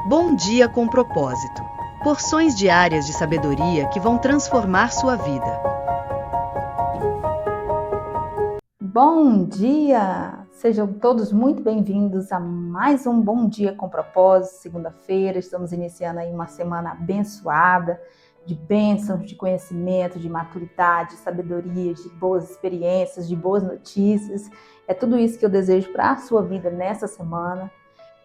Bom dia com propósito. Porções diárias de sabedoria que vão transformar sua vida. Bom dia! Sejam todos muito bem-vindos a mais um Bom Dia com Propósito. Segunda-feira, estamos iniciando aí uma semana abençoada, de bênçãos, de conhecimento, de maturidade, de sabedoria, de boas experiências, de boas notícias. É tudo isso que eu desejo para a sua vida nessa semana.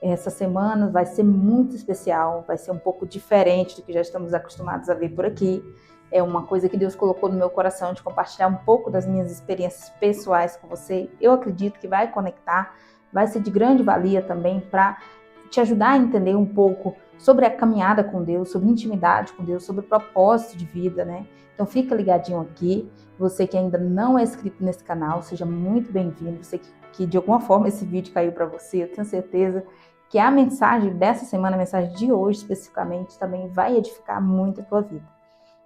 Essa semana vai ser muito especial, vai ser um pouco diferente do que já estamos acostumados a ver por aqui. É uma coisa que Deus colocou no meu coração de compartilhar um pouco das minhas experiências pessoais com você. Eu acredito que vai conectar, vai ser de grande valia também para te ajudar a entender um pouco sobre a caminhada com Deus, sobre intimidade com Deus, sobre o propósito de vida, né? Então fica ligadinho aqui. Você que ainda não é inscrito nesse canal, seja muito bem-vindo. Você que de alguma forma esse vídeo caiu para você, eu tenho certeza que a mensagem dessa semana, a mensagem de hoje especificamente, também vai edificar muito a tua vida.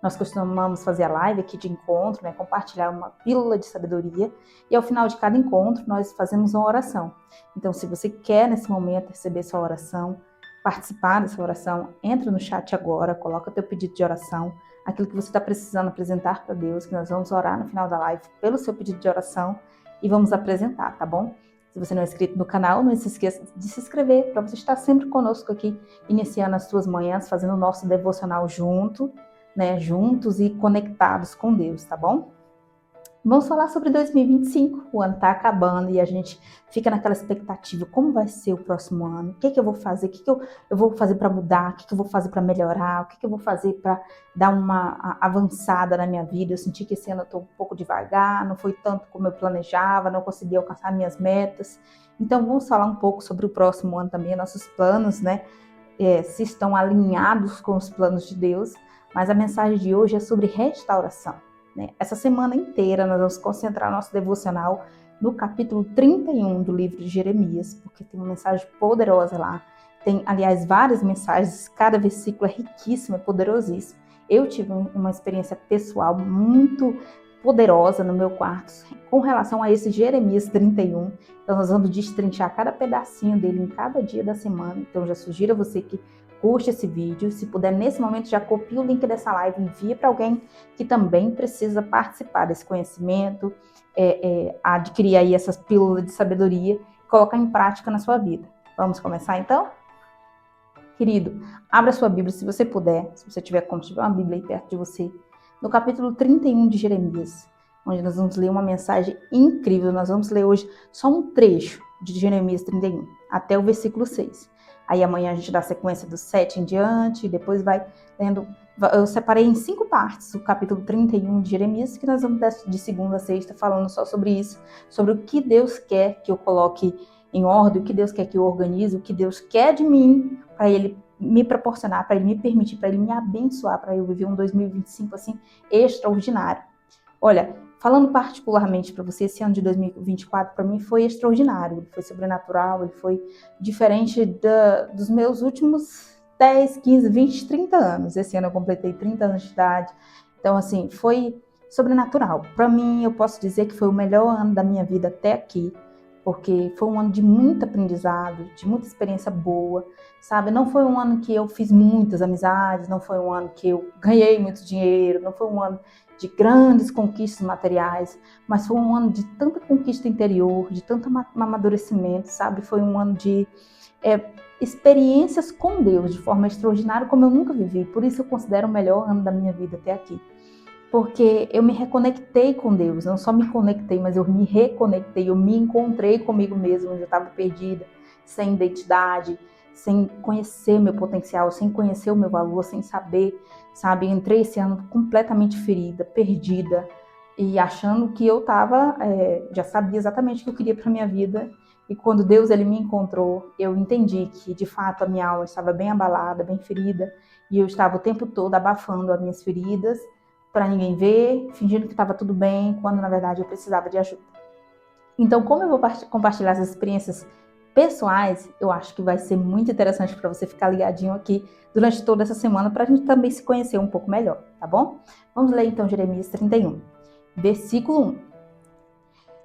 Nós costumamos fazer a live aqui de encontro, né, compartilhar uma pílula de sabedoria, e ao final de cada encontro nós fazemos uma oração. Então, se você quer nesse momento receber sua oração, participar dessa oração, entra no chat agora, coloca teu pedido de oração, aquilo que você está precisando apresentar para Deus, que nós vamos orar no final da live pelo seu pedido de oração e vamos apresentar, tá bom? Se você não é inscrito no canal, não se esqueça de se inscrever para você estar sempre conosco aqui, iniciando as suas manhãs, fazendo o nosso devocional juntos e conectados com Deus, tá bom? Vamos falar sobre 2025, o ano tá acabando e a gente fica naquela expectativa, como vai ser o próximo ano, o que eu vou fazer, o que eu vou fazer para mudar, o que eu vou fazer para melhorar, o que eu vou fazer para dar uma avançada na minha vida. Eu senti que esse ano eu tô um pouco devagar, não foi tanto como eu planejava, não consegui alcançar minhas metas. Então vamos falar um pouco sobre o próximo ano também, nossos planos, né, se estão alinhados com os planos de Deus, mas a mensagem de hoje é sobre restauração. Essa semana inteira nós vamos concentrar nosso devocional no capítulo 31 do livro de Jeremias, porque tem uma mensagem poderosa lá. Tem, aliás, várias mensagens, cada versículo é riquíssimo, é poderosíssimo. Eu tive uma experiência pessoal muito poderosa no meu quarto com relação a esse Jeremias 31. Então nós vamos destrinchar cada pedacinho dele em cada dia da semana. Então eu já sugiro a você que curte esse vídeo, se puder nesse momento já copie o link dessa live, envia para alguém que também precisa participar desse conhecimento, adquirir aí essas pílulas de sabedoria, colocar em prática na sua vida. Vamos começar então? Querido, abra sua Bíblia se você puder, se você tiver como, se tiver uma Bíblia aí perto de você, no capítulo 31 de Jeremias, onde nós vamos ler uma mensagem incrível. Nós vamos ler hoje só um trecho de Jeremias 31, até o versículo 6. Aí amanhã a gente dá a sequência do 7 em diante, e depois vai lendo. Eu separei em 5 partes o capítulo 31 de Jeremias, que nós vamos de segunda a sexta falando só sobre isso, sobre o que Deus quer que eu coloque em ordem, o que Deus quer que eu organize, o que Deus quer de mim, para Ele me proporcionar, para Ele me permitir, para Ele me abençoar, para eu viver um 2025 assim extraordinário. Olha, falando particularmente para você, esse ano de 2024 para mim foi extraordinário, ele foi sobrenatural, ele foi diferente dos meus últimos 10, 15, 20, 30 anos. Esse ano eu completei 30 anos de idade, então assim, foi sobrenatural. Para mim, eu posso dizer que foi o melhor ano da minha vida até aqui, porque foi um ano de muito aprendizado, de muita experiência boa, sabe? Não foi um ano que eu fiz muitas amizades, não foi um ano que eu ganhei muito dinheiro, não foi um ano de grandes conquistas materiais, mas foi um ano de tanta conquista interior, de tanto amadurecimento, sabe? Foi um ano de experiências com Deus de forma extraordinária como eu nunca vivi. Por isso eu considero o melhor ano da minha vida até aqui. Porque eu me reconectei com Deus, não só me conectei, mas eu me reconectei, eu me encontrei comigo mesma, onde eu estava perdida, sem identidade, sem conhecer meu potencial, sem conhecer o meu valor, sem saber, sabe? Entrei esse ano completamente ferida, perdida, e achando que eu já sabia exatamente o que eu queria para minha vida. E quando Deus ele me encontrou, eu entendi que de fato a minha alma estava bem abalada, bem ferida, e eu estava o tempo todo abafando as minhas feridas, para ninguém ver, fingindo que estava tudo bem, quando na verdade eu precisava de ajuda. Então, como eu vou compartilhar essas experiências pessoais, eu acho que vai ser muito interessante para você ficar ligadinho aqui durante toda essa semana, para a gente também se conhecer um pouco melhor, tá bom? Vamos ler então Jeremias 31, versículo 1.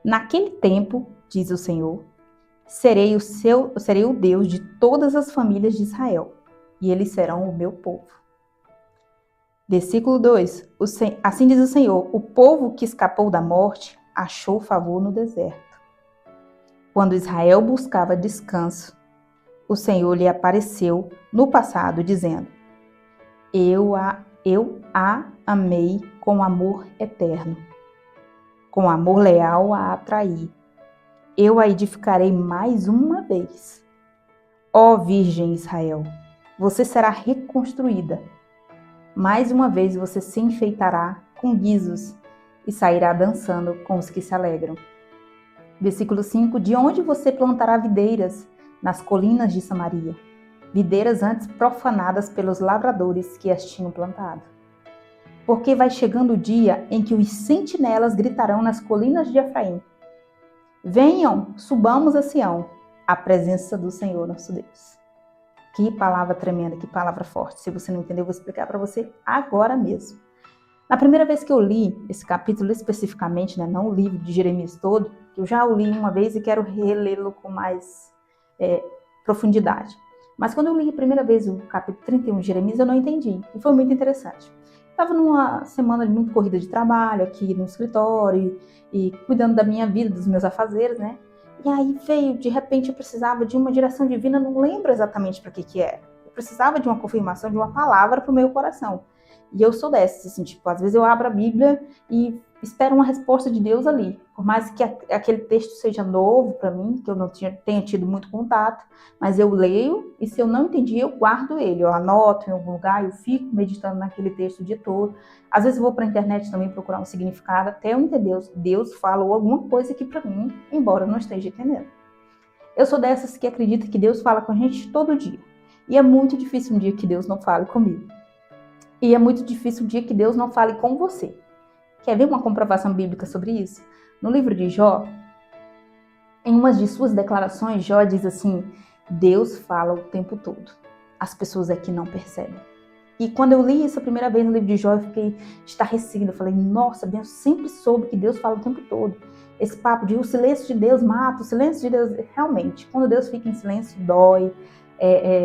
Naquele tempo, diz o Senhor, serei o Deus de todas as famílias de Israel. e eles serão o meu povo. Versículo 2. Assim diz o Senhor, o povo que escapou da morte achou favor no deserto. Quando Israel buscava descanso, o Senhor lhe apareceu no passado, dizendo, eu a amei com amor eterno. Com amor leal a atraí. Eu a edificarei mais uma vez. Ó Virgem Israel, você será reconstruída. Mais uma vez você se enfeitará com guizos e sairá dançando com os que se alegram. Versículo 5. De onde você plantará videiras? Nas colinas de Samaria. Videiras antes profanadas pelos lavradores que as tinham plantado. Porque vai chegando o dia em que os sentinelas gritarão nas colinas de Efraim. Venham, subamos a Sião, à presença do Senhor nosso Deus. Que palavra tremenda, que palavra forte. Se você não entendeu, eu vou explicar para você agora mesmo. Na primeira vez que eu li esse capítulo especificamente, né, não o livro de Jeremias todo, que eu já o li uma vez e quero relê-lo com mais profundidade. Mas quando eu li a primeira vez o capítulo 31 de Jeremias, eu não entendi. E foi muito interessante. Estava numa semana de muito corrida de trabalho aqui no escritório e cuidando da minha vida, dos meus afazeres, né? E aí veio, de repente eu precisava de uma direção divina, não lembro exatamente para que era. Eu precisava de uma confirmação, de uma palavra para o meu coração. E eu sou dessas, assim, tipo, às vezes eu abro a Bíblia e espero uma resposta de Deus ali. Por mais que aquele texto seja novo para mim, que eu não tenha tido muito contato, mas eu leio e se eu não entendi, eu guardo ele. Eu anoto em algum lugar, eu fico meditando naquele texto o dia todo. Às vezes eu vou para a internet também procurar um significado, até eu entender. Deus falou alguma coisa aqui para mim, embora eu não esteja entendendo. Eu sou dessas que acredita que Deus fala com a gente todo dia. E é muito difícil um dia que Deus não fale comigo. E é muito difícil o dia que Deus não fale com você. Quer ver uma comprovação bíblica sobre isso? No livro de Jó, em uma de suas declarações, Jó diz assim, Deus fala o tempo todo. As pessoas aqui não percebem. E quando eu li isso a primeira vez no livro de Jó, eu fiquei estarrecida. Eu falei, nossa, eu sempre soube que Deus fala o tempo todo. Esse papo de o silêncio de Deus mata, o silêncio de Deus... Realmente, quando Deus fica em silêncio, dói.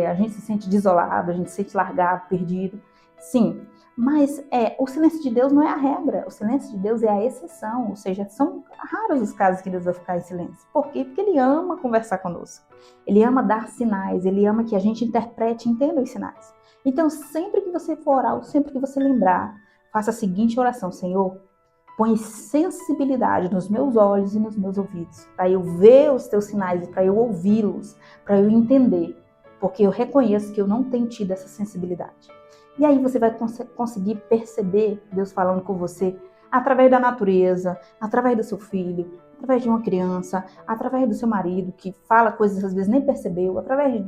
A gente se sente desolado, a gente se sente largado, perdido. Sim, mas o silêncio de Deus não é a regra, o silêncio de Deus é a exceção, ou seja, são raros os casos que Deus vai ficar em silêncio. Por quê? Porque Ele ama conversar conosco, Ele ama dar sinais, Ele ama que a gente interprete e entenda os sinais. Então, sempre que você for orar, ou sempre que você lembrar, faça a seguinte oração, Senhor, põe sensibilidade nos meus olhos e nos meus ouvidos, para eu ver os teus sinais, para eu ouvi-los, para eu entender, porque eu reconheço que eu não tenho tido essa sensibilidade. E aí você vai conseguir perceber Deus falando com você através da natureza, através do seu filho, através de uma criança, através do seu marido que fala coisas que às vezes nem percebeu, através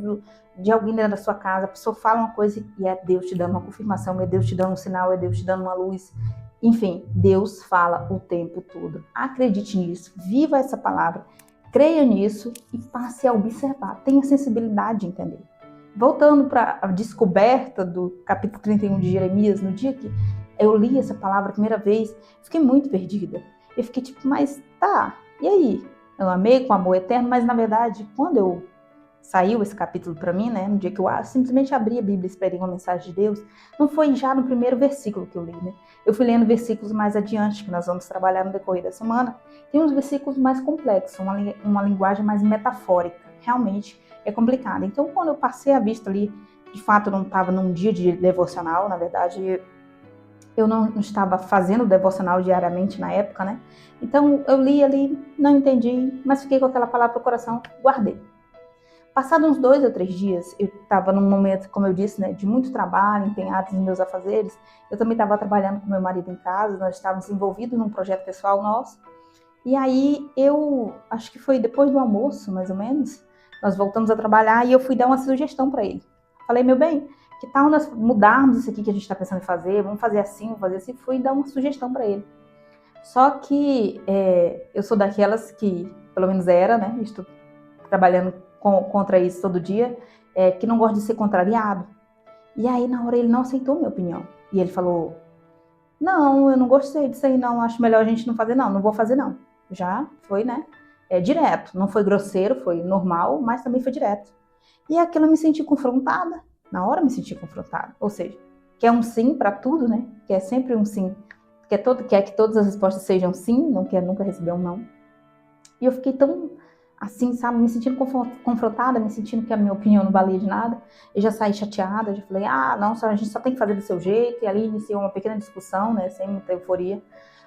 de alguém dentro da sua casa, a pessoa fala uma coisa e é Deus te dando uma confirmação, é Deus te dando um sinal, é Deus te dando uma luz. Enfim, Deus fala o tempo todo. Acredite nisso, viva essa palavra, creia nisso e passe a observar, tenha sensibilidade de entender. Voltando para a descoberta do capítulo 31 de Jeremias, no dia que eu li essa palavra a primeira vez, fiquei muito perdida. Eu fiquei tipo, mas tá, e aí? Eu amei com amor eterno, mas na verdade, quando saiu esse capítulo para mim, né, no dia que eu simplesmente abri a Bíblia e esperei uma mensagem de Deus, não foi já no primeiro versículo que eu li, né? Eu fui lendo versículos mais adiante, que nós vamos trabalhar no decorrer da semana. Tem uns versículos mais complexos, uma linguagem mais metafórica, realmente é complicado. Então, quando eu passei a vista ali, de fato, eu não estava num dia de devocional, na verdade, eu não estava fazendo devocional diariamente na época, né? Então, eu li ali, não entendi, mas fiquei com aquela palavra no coração, guardei. Passado uns 2 ou 3 dias, eu estava num momento, como eu disse, né, de muito trabalho, empenhado nos meus afazeres. Eu também estava trabalhando com meu marido em casa, nós estávamos envolvidos num projeto pessoal nosso. E aí, acho que foi depois do almoço, mais ou menos, nós voltamos a trabalhar e eu fui dar uma sugestão para ele. Falei, meu bem, que tal nós mudarmos isso aqui que a gente está pensando em fazer? Vamos fazer assim, vamos fazer assim. Fui dar uma sugestão para ele. Só que eu sou daquelas que, pelo menos era, né? Estou trabalhando contra isso todo dia, que não gosta de ser contrariado. E aí, na hora, ele não aceitou minha opinião. E ele falou, não, eu não gostei disso aí, não. Acho melhor a gente não fazer, não. Não vou fazer, não. Já foi, né? Direto. Não foi grosseiro, foi normal, mas também foi direto. E aquilo eu me senti confrontada. Na hora eu me senti confrontada. Ou seja, quer um sim para tudo, né? Quer sempre um sim. Quer que todas as respostas sejam sim, não quer nunca receber um não. E eu fiquei tão assim, sabe, me sentindo confrontada, me sentindo que a minha opinião não valia de nada. Eu já saí chateada, já falei, não, a gente só tem que fazer do seu jeito. E ali iniciou uma pequena discussão, né, sem muita euforia.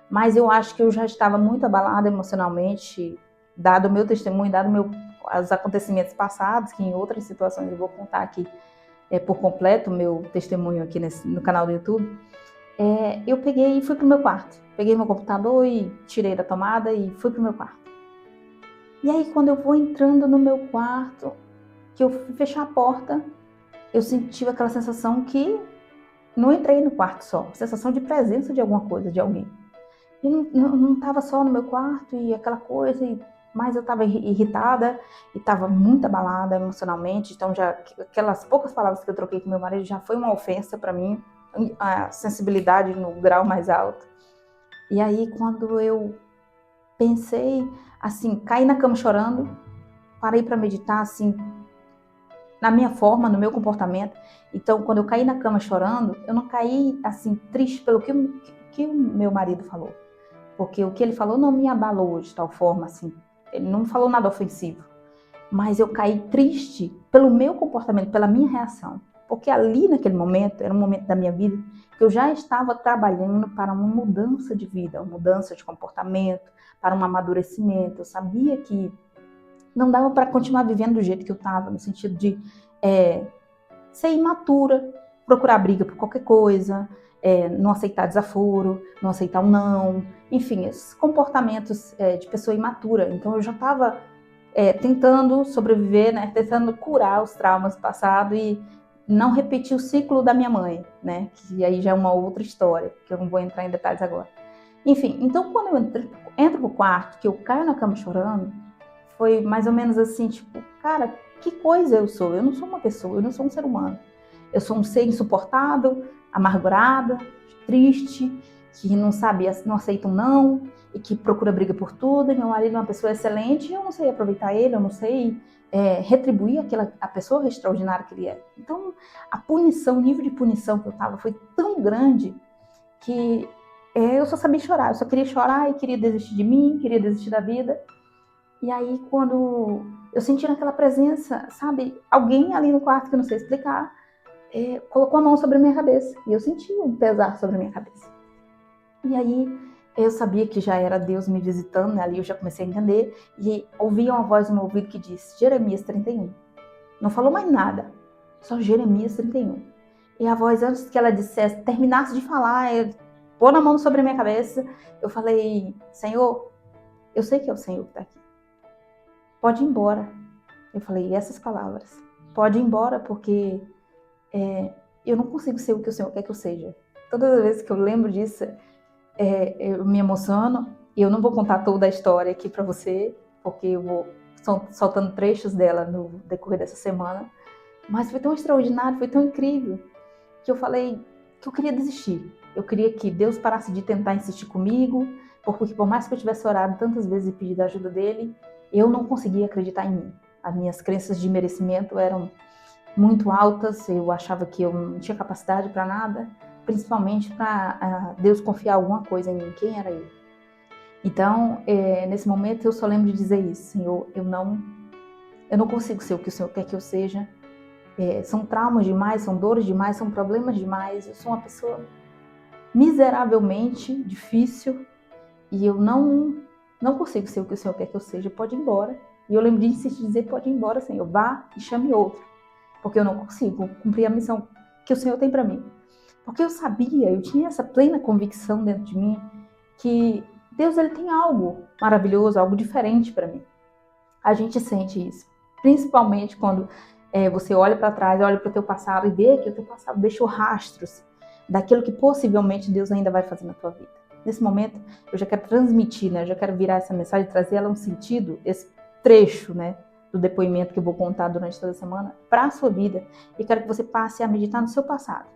Mas eu acho que eu já estava muito abalada emocionalmente, dado o meu testemunho, os acontecimentos passados, que em outras situações eu vou contar aqui por completo o meu testemunho aqui no canal do YouTube. Eu peguei e fui pro meu quarto. Peguei meu computador e tirei da tomada e fui pro meu quarto. E aí, quando eu vou entrando no meu quarto, que eu fui fechar a porta, eu senti aquela sensação que não entrei no quarto só, sensação de presença de alguma coisa, de alguém. E não estava só no meu quarto e aquela coisa, mas eu estava irritada e estava muito abalada emocionalmente. Então, já aquelas poucas palavras que eu troquei com meu marido já foi uma ofensa para mim, a sensibilidade no grau mais alto. E aí, quando eu pensei, assim, caí na cama chorando, parei para meditar, assim, na minha forma, no meu comportamento. Então, quando eu caí na cama chorando, eu não caí, assim, triste pelo que o meu marido falou. Porque o que ele falou não me abalou de tal forma, assim. Ele não falou nada ofensivo. Mas eu caí triste pelo meu comportamento, pela minha reação. Porque ali, naquele momento, era um momento da minha vida que eu já estava trabalhando para uma mudança de vida, uma mudança de comportamento, para um amadurecimento. Eu sabia que não dava para continuar vivendo do jeito que eu estava, no sentido de ser imatura, procurar briga por qualquer coisa, não aceitar desaforo, não aceitar um não, enfim, esses comportamentos de pessoa imatura. Então eu já estava tentando sobreviver, né, tentando curar os traumas passados e não repetir o ciclo da minha mãe, né, que aí já é uma outra história, que eu não vou entrar em detalhes agora. Enfim, então quando eu entro pro quarto, que eu caio na cama chorando, foi mais ou menos assim, tipo, cara, que coisa eu sou? Eu não sou uma pessoa, eu não sou um ser humano. Eu sou um ser insuportável, amargurada, triste, que não sabe, não aceita um não, e que procura briga por tudo. E meu marido é uma pessoa excelente, e eu não sei aproveitar ele, eu não sei retribuir a pessoa extraordinária que ele é. Então, a punição, o nível de punição que eu estava foi tão grande que eu só sabia chorar. Eu só queria chorar e queria desistir de mim, queria desistir da vida. E aí, quando eu senti naquela presença, sabe, alguém ali no quarto, que eu não sei explicar, colocou a mão sobre a minha cabeça. E eu senti um pesar sobre a minha cabeça. E aí, eu sabia que já era Deus me visitando, né? Ali eu já comecei a entender. E ouvi uma voz no meu ouvido que disse, Jeremias 31. Não falou mais nada, só Jeremias 31. E a voz, antes que ela dissesse, terminasse de falar, pôr a mão sobre a minha cabeça, eu falei, Senhor, eu sei que é o Senhor que está aqui. Pode ir embora. Eu falei essas palavras. Pode ir embora porque eu não consigo ser o que o Senhor quer que eu seja. Todas as vezes que eu lembro disso, eu me emociono. E eu não vou contar toda a história aqui para você, porque eu vou soltando trechos dela no decorrer dessa semana. Mas foi tão extraordinário, foi tão incrível, que eu falei que eu queria desistir. Eu queria que Deus parasse de tentar insistir comigo, porque por mais que eu tivesse orado tantas vezes e pedido a ajuda dele, eu não conseguia acreditar em mim. As minhas crenças de merecimento eram muito altas, eu achava que eu não tinha capacidade para nada, principalmente para Deus confiar alguma coisa em mim. Quem era eu? Então, nesse momento, eu só lembro de dizer isso, Senhor, eu não consigo ser o que o Senhor quer que eu seja. São traumas demais, são dores demais, são problemas demais. Eu sou uma pessoa miseravelmente difícil e eu não consigo ser o que o Senhor quer que eu seja. Pode ir embora. E eu lembro de insistir, dizer, pode ir embora, Senhor, vá e chame outro, porque eu não consigo cumprir a missão que o Senhor tem para mim. Porque eu sabia, eu tinha essa plena convicção dentro de mim que Deus, ele tem algo maravilhoso, algo diferente para mim. A gente sente isso, principalmente quando você olha para trás, olha para o teu passado e vê que o teu passado deixou rastros daquilo que possivelmente Deus ainda vai fazer na tua vida. Nesse momento, eu já quero transmitir, né? Eu já quero virar essa mensagem, trazer ela um sentido, esse trecho, né, do depoimento que eu vou contar durante toda a semana para a sua vida. E quero que você passe a meditar no seu passado.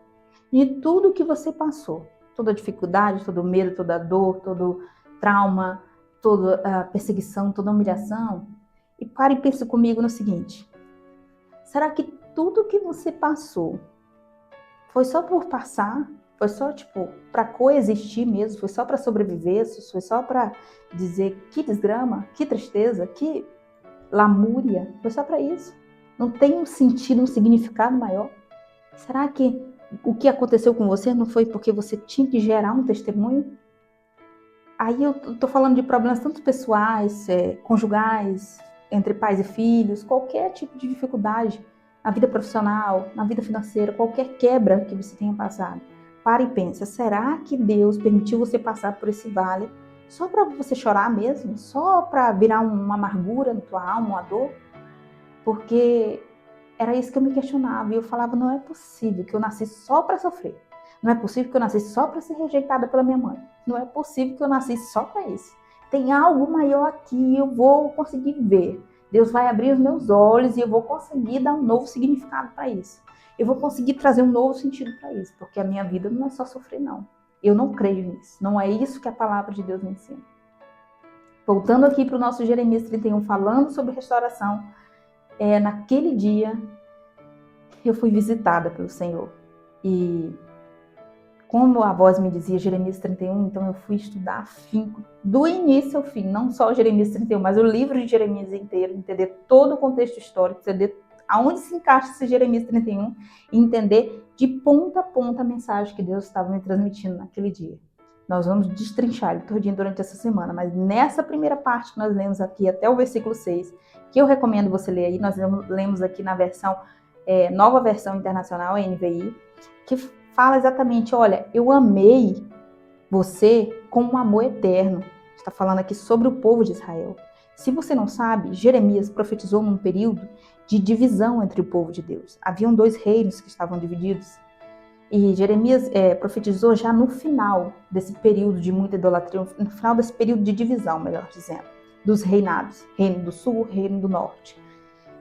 E tudo que você passou, toda a dificuldade, todo o medo, toda a dor, todo o trauma, toda a perseguição, toda a humilhação. E pare e pense comigo no seguinte. Será que tudo que você passou foi só por passar, foi só para coexistir mesmo, foi só para sobreviver, foi só para dizer que desgrama, que tristeza, que lamúria, foi só para isso. Não tem um sentido, um significado maior. Será que o que aconteceu com você não foi porque você tinha que gerar um testemunho? Aí eu tô falando de problemas tanto pessoais, conjugais, entre pais e filhos, qualquer tipo de dificuldade na vida profissional, na vida financeira, qualquer quebra que você tenha passado. Para e pensa, será que Deus permitiu você passar por esse vale só para você chorar mesmo? Só para virar uma amargura na tua alma, uma dor? Porque era isso que eu me questionava e eu falava, não é possível que eu nasci só para sofrer. Não é possível que eu nasci só para ser rejeitada pela minha mãe. Não é possível que eu nasci só para isso. Tem algo maior aqui, eu vou conseguir ver. Deus vai abrir os meus olhos e eu vou conseguir dar um novo significado para isso. Eu vou conseguir trazer um novo sentido para isso, porque a minha vida não é só sofrer, não. Eu não creio nisso. Não é isso que a palavra de Deus me ensina. Voltando aqui para o nosso Jeremias 31, falando sobre restauração, naquele dia eu fui visitada pelo Senhor. E como a voz me dizia Jeremias 31, então eu fui estudar afinco, do início ao fim, não só Jeremias 31, mas o livro de Jeremias inteiro, entender todo o contexto histórico, entender aonde se encaixa esse Jeremias 31 e entender de ponta a ponta a mensagem que Deus estava me transmitindo naquele dia. Nós vamos destrinchar ele todinho durante essa semana, mas nessa primeira parte que nós lemos aqui até o versículo 6, que eu recomendo você ler aí, nós lemos aqui na versão, nova versão internacional, NVI, que fala exatamente, olha, eu amei você com um amor eterno. Está falando aqui sobre o povo de Israel. Se você não sabe, Jeremias profetizou num período de divisão entre o povo de Deus. Haviam 2 reinos que estavam divididos. E Jeremias profetizou já no final desse período de muita idolatria, no final desse período de divisão, melhor dizendo, dos reinados, reino do sul, reino do norte.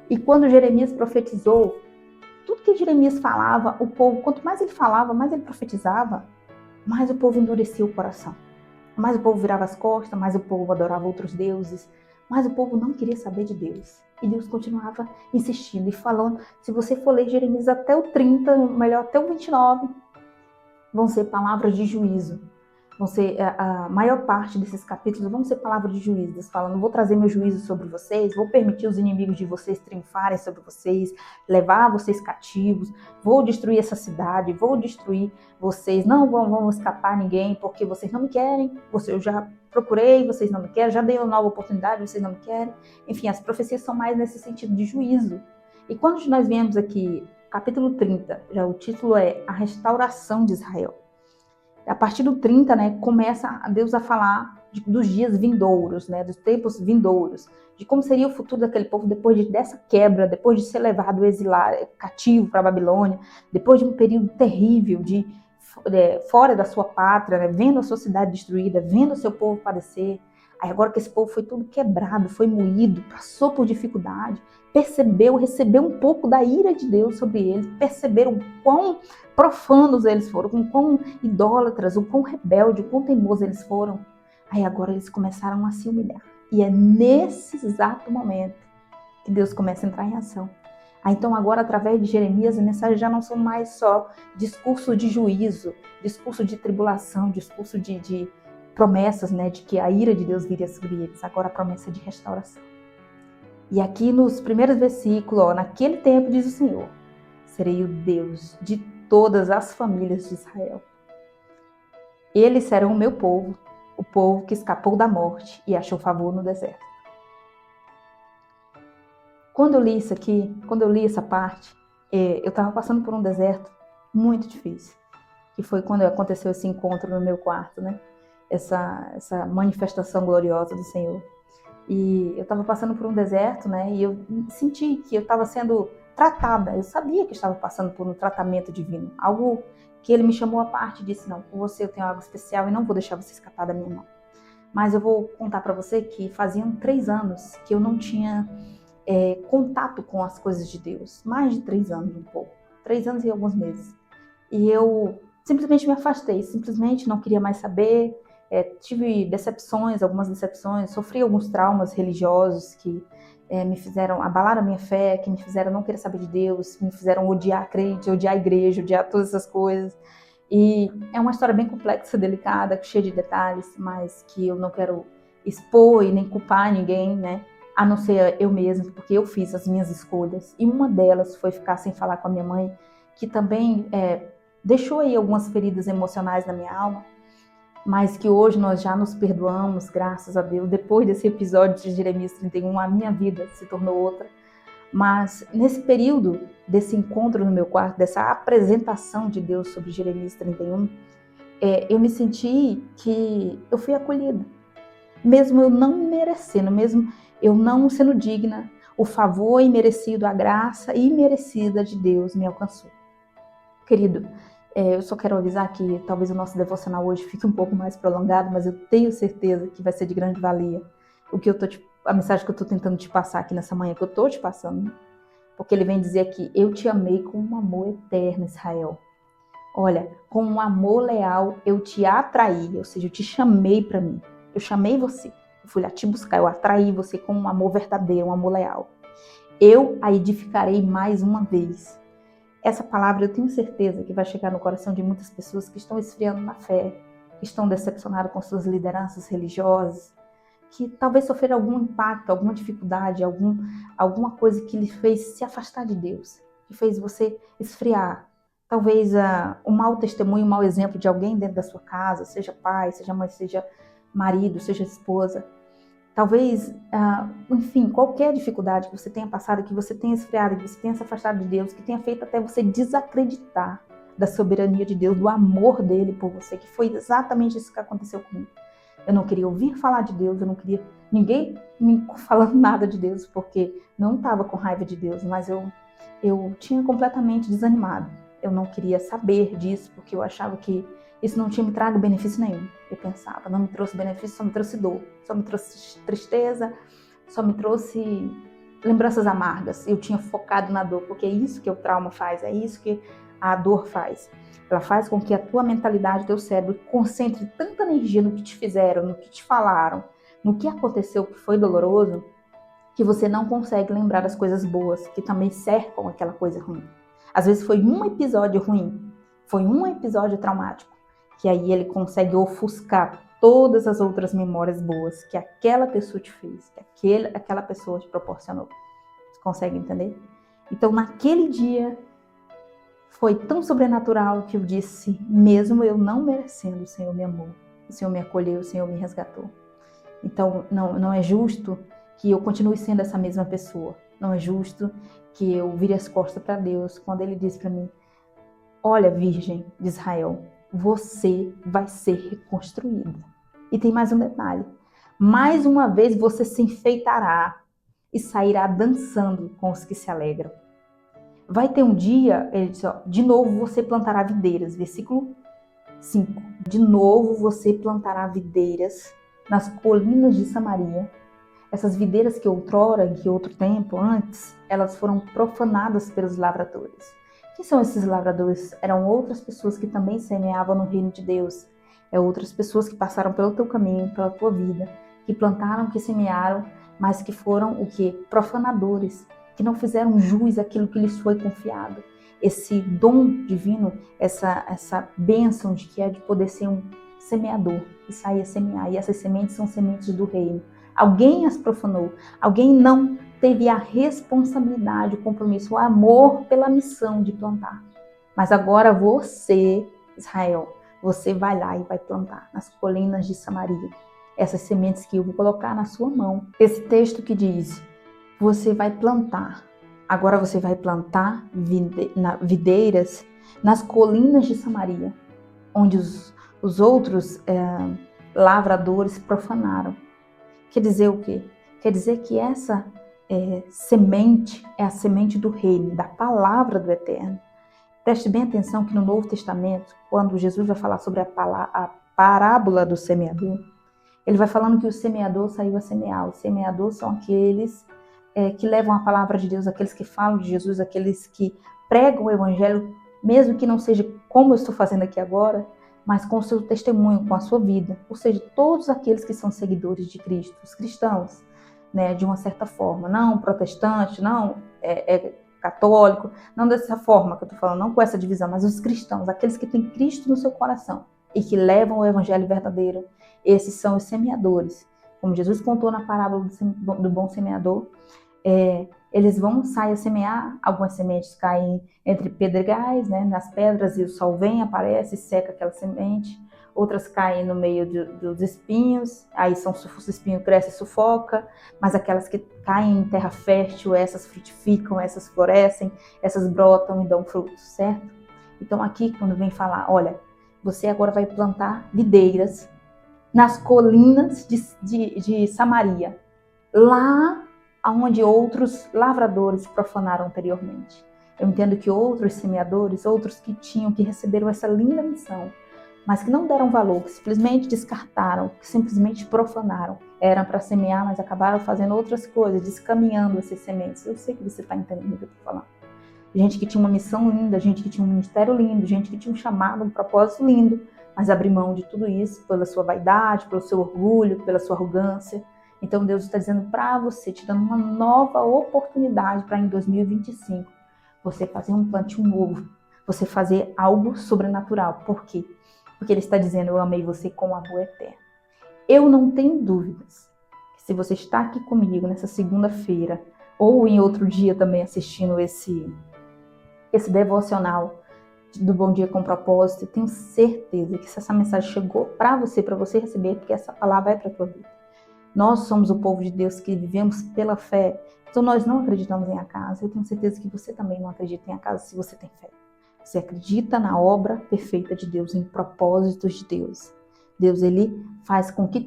E quando Jeremias profetizou, tudo que Jeremias falava, o povo, quanto mais ele falava, mais ele profetizava, mais o povo endurecia o coração. Mais o povo virava as costas, mais o povo adorava outros deuses, mais o povo não queria saber de Deus. E Deus continuava insistindo e falando, se você for ler Jeremias até o 30, melhor até o 29, vão ser palavras de juízo. Vão ser, a maior parte desses capítulos vão ser palavras de juízo. Deus falando, vou trazer meu juízo sobre vocês, vou permitir os inimigos de vocês triunfarem sobre vocês, levar vocês cativos, vou destruir essa cidade, vou destruir vocês, não vão escapar ninguém, porque vocês não me querem, eu já procurei, vocês não me querem, já dei uma nova oportunidade, vocês não me querem. Enfim, as profecias são mais nesse sentido de juízo. E quando nós viemos aqui, capítulo 30, já o título é A Restauração de Israel. A partir do 30, né, começa Deus a falar dos dias vindouros, né, dos tempos vindouros, de como seria o futuro daquele povo depois dessa quebra, depois de ser levado cativo para a Babilônia, depois de um período terrível de fora da sua pátria, né, vendo a sua cidade destruída, vendo o seu povo padecer. Aí agora que esse povo foi tudo quebrado, foi moído, passou por dificuldade, recebeu um pouco da ira de Deus sobre eles, perceberam o quão profanos eles foram, o quão idólatras, o quão rebelde, o quão teimosos eles foram. Aí agora eles começaram a se humilhar. E é nesse exato momento que Deus começa a entrar em ação. Aí, então agora, através de Jeremias, as mensagens já não são mais só discurso de juízo, discurso de tribulação, discurso de promessas, né, de que a ira de Deus viria sobre eles. Agora a promessa de restauração. E aqui nos primeiros versículos, naquele tempo, diz o Senhor, serei o Deus de todas as famílias de Israel. Eles serão o meu povo, o povo que escapou da morte e achou favor no deserto. Quando eu li isso aqui, quando eu li essa parte, eu estava passando por um deserto muito difícil, que foi quando aconteceu esse encontro no meu quarto, né? Essa manifestação gloriosa do Senhor. E eu estava passando por um deserto, né? E eu senti que eu estava sendo tratada. Eu sabia que estava passando por um tratamento divino. Algo que ele me chamou à parte e disse, não, com você eu tenho algo especial e não vou deixar você escapar da minha mão. Mas eu vou contar para você que faziam 3 anos que eu não tinha contato com as coisas de Deus. Mais de 3 anos, um pouco. 3 anos e alguns meses. E eu simplesmente me afastei. Simplesmente não queria mais saber. Tive decepções, algumas decepções, sofri alguns traumas religiosos que me fizeram abalar a minha fé, que me fizeram não querer saber de Deus, me fizeram odiar a crente, odiar a igreja, odiar todas essas coisas. E é uma história bem complexa, delicada, cheia de detalhes, mas que eu não quero expor e nem culpar ninguém, né? A não ser eu mesma, porque eu fiz as minhas escolhas. E uma delas foi ficar sem falar com a minha mãe, que também deixou aí algumas feridas emocionais na minha alma, mas que hoje nós já nos perdoamos, graças a Deus. Depois desse episódio de Jeremias 31, a minha vida se tornou outra. Mas nesse período desse encontro no meu quarto, dessa apresentação de Deus sobre Jeremias 31, eu me senti que eu fui acolhida. Mesmo eu não merecendo, mesmo eu não sendo digna, o favor imerecido, a graça imerecida de Deus me alcançou. Querido, eu só quero avisar que talvez o nosso devocional hoje fique um pouco mais prolongado, mas eu tenho certeza que vai ser de grande valia a mensagem que eu estou tentando te passar aqui nessa manhã, que eu estou te passando, porque ele vem dizer aqui: eu te amei com um amor eterno, Israel. Olha, com um amor leal eu te atraí, ou seja, eu te chamei para mim. Eu chamei você, eu fui lá te buscar, eu atraí você com um amor verdadeiro, um amor leal. Eu a edificarei mais uma vez. Essa palavra eu tenho certeza que vai chegar no coração de muitas pessoas que estão esfriando na fé, que estão decepcionadas com suas lideranças religiosas, que talvez sofreram algum impacto, alguma dificuldade, alguma coisa que lhe fez se afastar de Deus, que fez você esfriar. Talvez um mau testemunho, um mau exemplo de alguém dentro da sua casa, seja pai, seja mãe, seja marido, seja esposa. Talvez, enfim, qualquer dificuldade que você tenha passado, que você tenha esfriado, que você tenha se afastado de Deus, que tenha feito até você desacreditar da soberania de Deus, do amor dele por você, que foi exatamente isso que aconteceu comigo. Eu não queria ouvir falar de Deus, eu não queria ninguém me falando nada de Deus, porque não estava com raiva de Deus, mas eu tinha completamente desanimado. Eu não queria saber disso, porque eu achava que isso não tinha me trago benefício nenhum. Eu pensava, não me trouxe benefício, só me trouxe dor, só me trouxe tristeza, só me trouxe lembranças amargas. Eu tinha focado na dor, porque é isso que o trauma faz, é isso que a dor faz. Ela faz com que a tua mentalidade, teu cérebro, concentre tanta energia no que te fizeram, no que te falaram, no que aconteceu que foi doloroso, que você não consegue lembrar das coisas boas que também cercam aquela coisa ruim. Às vezes foi um episódio ruim, foi um episódio traumático, que aí ele consegue ofuscar todas as outras memórias boas que aquela pessoa te fez, que aquela pessoa te proporcionou. Você consegue entender? Então, naquele dia, foi tão sobrenatural que eu disse, mesmo eu não merecendo, o Senhor me amou, o Senhor me acolheu, o Senhor me resgatou. Então, não é justo que eu continue sendo essa mesma pessoa. Não é justo que eu vire as costas para Deus quando Ele diz para mim: olha, Virgem de Israel, você vai ser reconstruída. E tem mais um detalhe. Mais uma vez você se enfeitará e sairá dançando com os que se alegram. Vai ter um dia, ele diz, de novo você plantará videiras. Versículo 5. De novo você plantará videiras nas colinas de Samaria. Essas videiras que outrora, que outro tempo, antes, elas foram profanadas pelos lavradores. Quem são esses lavradores? Eram outras pessoas que também semeavam no reino de Deus. Outras pessoas que passaram pelo teu caminho, pela tua vida, que plantaram, que semearam, mas que foram o quê? Profanadores, que não fizeram jus àquilo que lhes foi confiado. Esse dom divino, essa bênção de que é de poder ser um semeador, e sair a semear. E essas sementes são sementes do reino. Alguém as profanou, alguém não teve a responsabilidade, o compromisso, o amor pela missão de plantar. Mas agora você, Israel, você vai lá e vai plantar nas colinas de Samaria essas sementes que eu vou colocar na sua mão. Esse texto que diz, você vai plantar, agora você vai plantar videiras nas colinas de Samaria, onde os outros lavradores profanaram. Quer dizer o quê? Quer dizer que essa semente é a semente do reino, da palavra do Eterno. Preste bem atenção que no Novo Testamento, quando Jesus vai falar sobre a parábola do semeador, ele vai falando que o semeador saiu a semear. Os semeadores são aqueles que levam a palavra de Deus, aqueles que falam de Jesus, aqueles que pregam o evangelho, mesmo que não seja como eu estou fazendo aqui agora, mas com o seu testemunho, com a sua vida. Ou seja, todos aqueles que são seguidores de Cristo, os cristãos, né, de uma certa forma, não protestante, não católico, não dessa forma que eu estou falando, não com essa divisão, mas os cristãos, aqueles que têm Cristo no seu coração e que levam o evangelho verdadeiro, esses são os semeadores. Como Jesus contou na parábola do bom semeador, eles vão sair a semear, algumas sementes caem entre pedregais, né, nas pedras, e o sol vem, aparece, seca aquela semente. Outras caem no meio dos espinhos, aí os espinhos crescem e sufoca, mas aquelas que caem em terra fértil, essas frutificam, essas florescem, essas brotam e dão frutos, certo? Então aqui, quando vem falar, olha, você agora vai plantar videiras nas colinas de Samaria, lá onde outros lavradores profanaram anteriormente. Eu entendo que outros semeadores, outros que receberam essa linda missão, mas que não deram valor, que simplesmente descartaram, que simplesmente profanaram, eram para semear, mas acabaram fazendo outras coisas, descaminhando essas sementes. Eu sei que você está entendendo o que eu estou falando. Gente que tinha uma missão linda, gente que tinha um ministério lindo, gente que tinha um chamado, um propósito lindo, mas abriu mão de tudo isso pela sua vaidade, pelo seu orgulho, pela sua arrogância. Então Deus está dizendo para você, te dando uma nova oportunidade para em 2025, você fazer um plantio novo, você fazer algo sobrenatural. Por quê? Porque Ele está dizendo, eu amei você com amor eterno. Eu não tenho dúvidas que se você está aqui comigo nessa segunda-feira, ou em outro dia também assistindo esse devocional do Bom Dia com Propósito, eu tenho certeza que se essa mensagem chegou para você receber, porque essa palavra é para a tua vida. Nós somos o povo de Deus que vivemos pela fé, então nós não acreditamos em acaso. Eu tenho certeza que você também não acredita em acaso se você tem fé. Você acredita na obra perfeita de Deus, em propósitos de Deus. Deus, Ele faz com que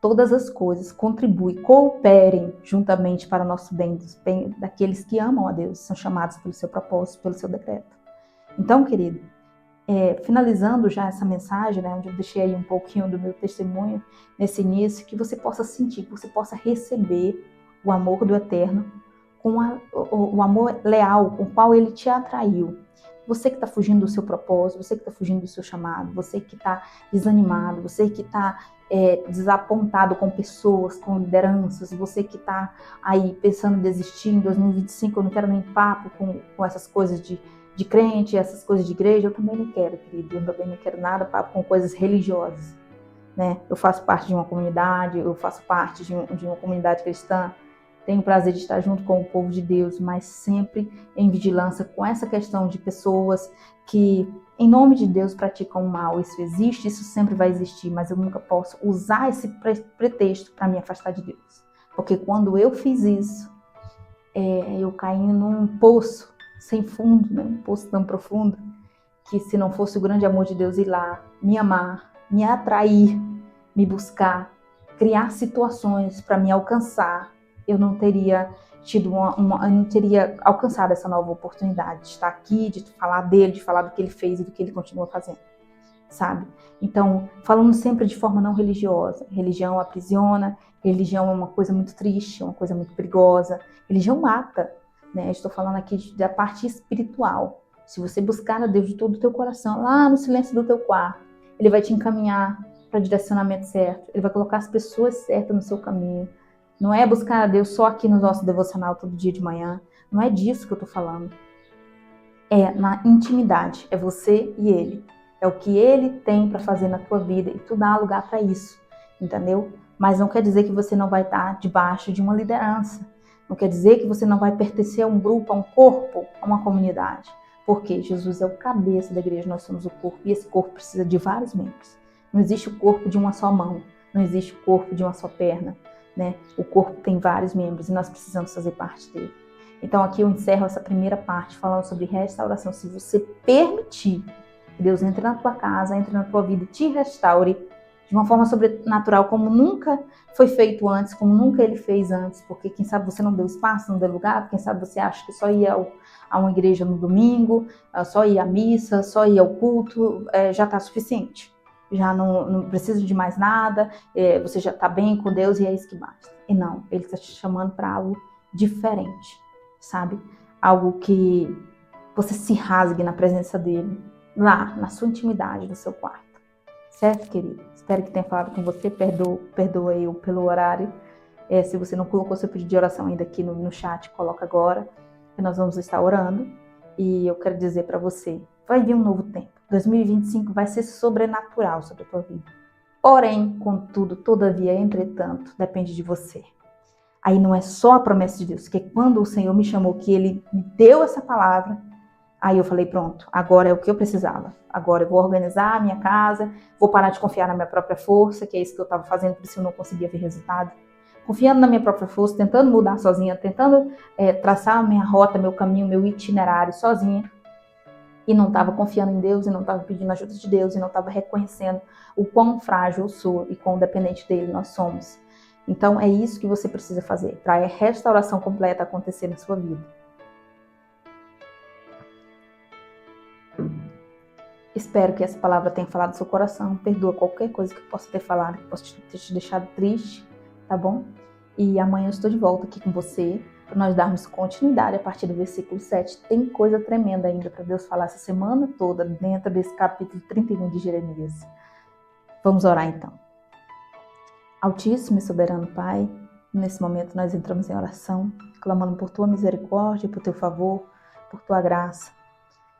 todas as coisas contribuem, cooperem juntamente para o nosso bem daqueles que amam a Deus, são chamados pelo seu propósito, pelo seu decreto. Então, querido, finalizando já essa mensagem, né, onde eu deixei aí um pouquinho do meu testemunho nesse início, que você possa sentir, que você possa receber o amor do Eterno, o amor leal com o qual Ele te atraiu. Você que está fugindo do seu propósito, você que está fugindo do seu chamado, você que está desanimado, você que está desapontado com pessoas, com lideranças, você que está aí pensando em desistir em 2025, eu não quero nem papo com essas coisas de crente, essas coisas de igreja, eu também não quero, querido, eu também não quero nada papo com coisas religiosas, né? Eu faço parte de uma comunidade, eu faço parte de uma comunidade cristã, tenho o prazer de estar junto com o povo de Deus, mas sempre em vigilância com essa questão de pessoas que, em nome de Deus, praticam o mal. Isso existe, isso sempre vai existir, mas eu nunca posso usar esse pretexto para me afastar de Deus. Porque quando eu fiz isso, eu caí num poço sem fundo, né? Um poço tão profundo, que se não fosse o grande amor de Deus ir lá, me amar, me atrair, me buscar, criar situações para me alcançar, eu não teria tido eu não teria alcançado essa nova oportunidade de estar aqui, de falar dele, de falar do que ele fez e do que ele continua fazendo, sabe? Então, falando sempre de forma não religiosa, religião aprisiona, religião é uma coisa muito triste, uma coisa muito perigosa, religião mata, né? Estou falando aqui da parte espiritual. Se você buscar a Deus de todo o teu coração, lá no silêncio do teu quarto, Ele vai te encaminhar para o direcionamento certo, Ele vai colocar as pessoas certas no seu caminho. Não é buscar a Deus só aqui no nosso devocional todo dia de manhã. Não é disso que eu estou falando. É na intimidade. É você e Ele. É o que Ele tem para fazer na tua vida. E tu dá lugar para isso. Entendeu? Mas não quer dizer que você não vai estar debaixo de uma liderança. Não quer dizer que você não vai pertencer a um grupo, a um corpo, a uma comunidade. Porque Jesus é o cabeça da igreja, nós somos o corpo. E esse corpo precisa de vários membros. Não existe o corpo de uma só mão. Não existe o corpo de uma só perna. Né? O corpo tem vários membros e nós precisamos fazer parte dele. Então aqui eu encerro essa primeira parte falando sobre restauração. Se você permitir que Deus entre na tua casa, entre na tua vida e te restaure de uma forma sobrenatural, como nunca foi feito antes, como nunca Ele fez antes, porque quem sabe você não deu espaço, não deu lugar, quem sabe você acha que só ia a uma igreja no domingo, só ia à missa, só ia ao culto, já está suficiente. Já não precisa de mais nada, você já está bem com Deus e é isso que basta. E não, Ele está te chamando para algo diferente, sabe? Algo que você se rasgue na presença dEle, lá, na sua intimidade, no seu quarto. Certo, querido? Espero que tenha falado com você, perdoa eu pelo horário, Se você não colocou seu pedido de oração ainda aqui no chat, coloca agora, que nós vamos estar orando. E eu quero dizer para você, vai vir um novo tempo. 2025 vai ser sobrenatural sobre a tua vida. Porém, contudo, todavia, entretanto, depende de você. Aí não é só a promessa de Deus, que quando o Senhor me chamou, que Ele me deu essa palavra, aí eu falei, pronto, agora é o que eu precisava. Agora eu vou organizar a minha casa, vou parar de confiar na minha própria força, que é isso que eu estava fazendo, por isso eu não conseguia ver resultado. Confiando na minha própria força, tentando mudar sozinha, tentando traçar a minha rota, meu caminho, meu itinerário sozinha. E não estava confiando em Deus, e não estava pedindo ajuda de Deus, e não estava reconhecendo o quão frágil eu sou e quão dependente dele nós somos. Então é isso que você precisa fazer, para a restauração completa acontecer na sua vida. Espero que essa palavra tenha falado no seu coração. Perdoa qualquer coisa que eu possa ter falado, que possa ter te deixado triste, tá bom? E amanhã eu estou de volta aqui com você, para nós darmos continuidade a partir do versículo 7. Tem coisa tremenda ainda para Deus falar essa semana toda, dentro desse capítulo 31 de Jeremias. Vamos orar então. Altíssimo e soberano Pai, nesse momento nós entramos em oração, clamando por Tua misericórdia, por Teu favor, por Tua graça.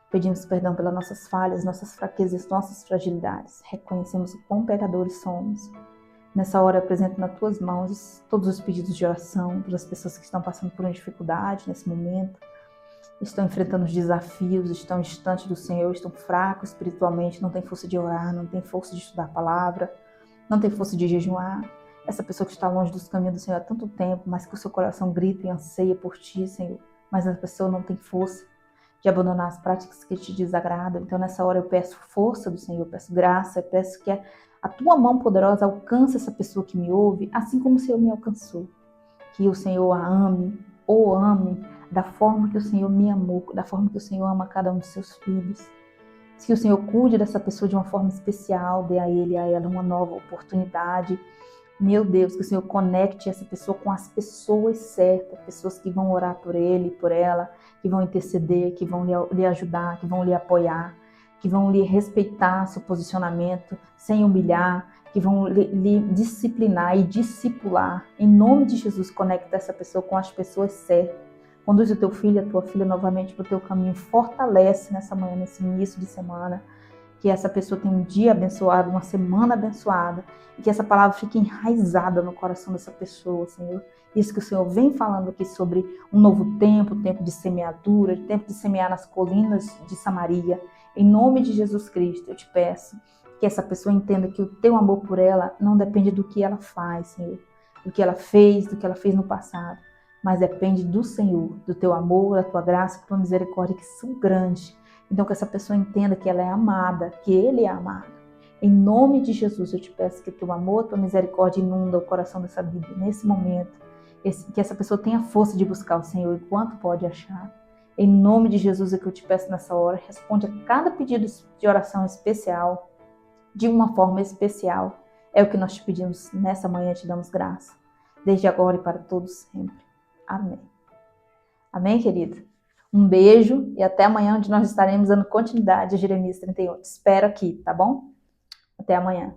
Pedimos perdão pelas nossas falhas, nossas fraquezas, nossas fragilidades. Reconhecemos o quão pecadores somos. Nessa hora eu apresento nas Tuas mãos todos os pedidos de oração pelas pessoas que estão passando por uma dificuldade nesse momento, estão enfrentando os desafios, estão distantes do Senhor, estão fracos espiritualmente, não têm força de orar, não têm força de estudar a palavra, não tem força de jejuar. Essa pessoa que está longe dos caminhos do Senhor há tanto tempo, mas que o seu coração grita e anseia por Ti, Senhor, mas a pessoa não tem força de abandonar as práticas que Te desagradam. Então nessa hora eu peço força do Senhor, eu peço graça, eu peço que a Tua mão poderosa alcance essa pessoa que me ouve, assim como o Senhor me alcançou. Que o Senhor a ame, ou ame, da forma que o Senhor me amou, da forma que o Senhor ama cada um de seus filhos. Que o Senhor cuide dessa pessoa de uma forma especial, dê a ele e a ela uma nova oportunidade. Meu Deus, que o Senhor conecte essa pessoa com as pessoas certas, pessoas que vão orar por ele, por ela, que vão interceder, que vão lhe ajudar, que vão lhe apoiar, que vão lhe respeitar seu posicionamento sem humilhar, que vão lhe disciplinar e discipular. Em nome de Jesus, conecta essa pessoa com as pessoas certas. Conduz o teu filho, a tua filha novamente para o teu caminho. Fortalece nessa manhã, nesse início de semana. Que essa pessoa tenha um dia abençoado, uma semana abençoada. E que essa palavra fique enraizada no coração dessa pessoa, Senhor. Isso que o Senhor vem falando aqui sobre um novo tempo, tempo de semeadura, tempo de semear nas colinas de Samaria. Em nome de Jesus Cristo, eu te peço que essa pessoa entenda que o teu amor por ela não depende do que ela faz, Senhor. Do que ela fez no passado. Mas depende do Senhor, do teu amor, da tua graça, da tua misericórdia, que são grandes. Então que essa pessoa entenda que ela é amada, que ele é amado. Em nome de Jesus eu te peço que teu amor, tua misericórdia inunda o coração dessa vida nesse momento. Que essa pessoa tenha força de buscar o Senhor enquanto pode achar. Em nome de Jesus é que eu te peço nessa hora, responde a cada pedido de oração especial, de uma forma especial. É o que nós te pedimos nessa manhã, te damos graça. Desde agora e para todos sempre. Amém. Amém, querido? Um beijo e até amanhã, onde nós estaremos dando continuidade a Jeremias 31. Te espero aqui, tá bom? Até amanhã.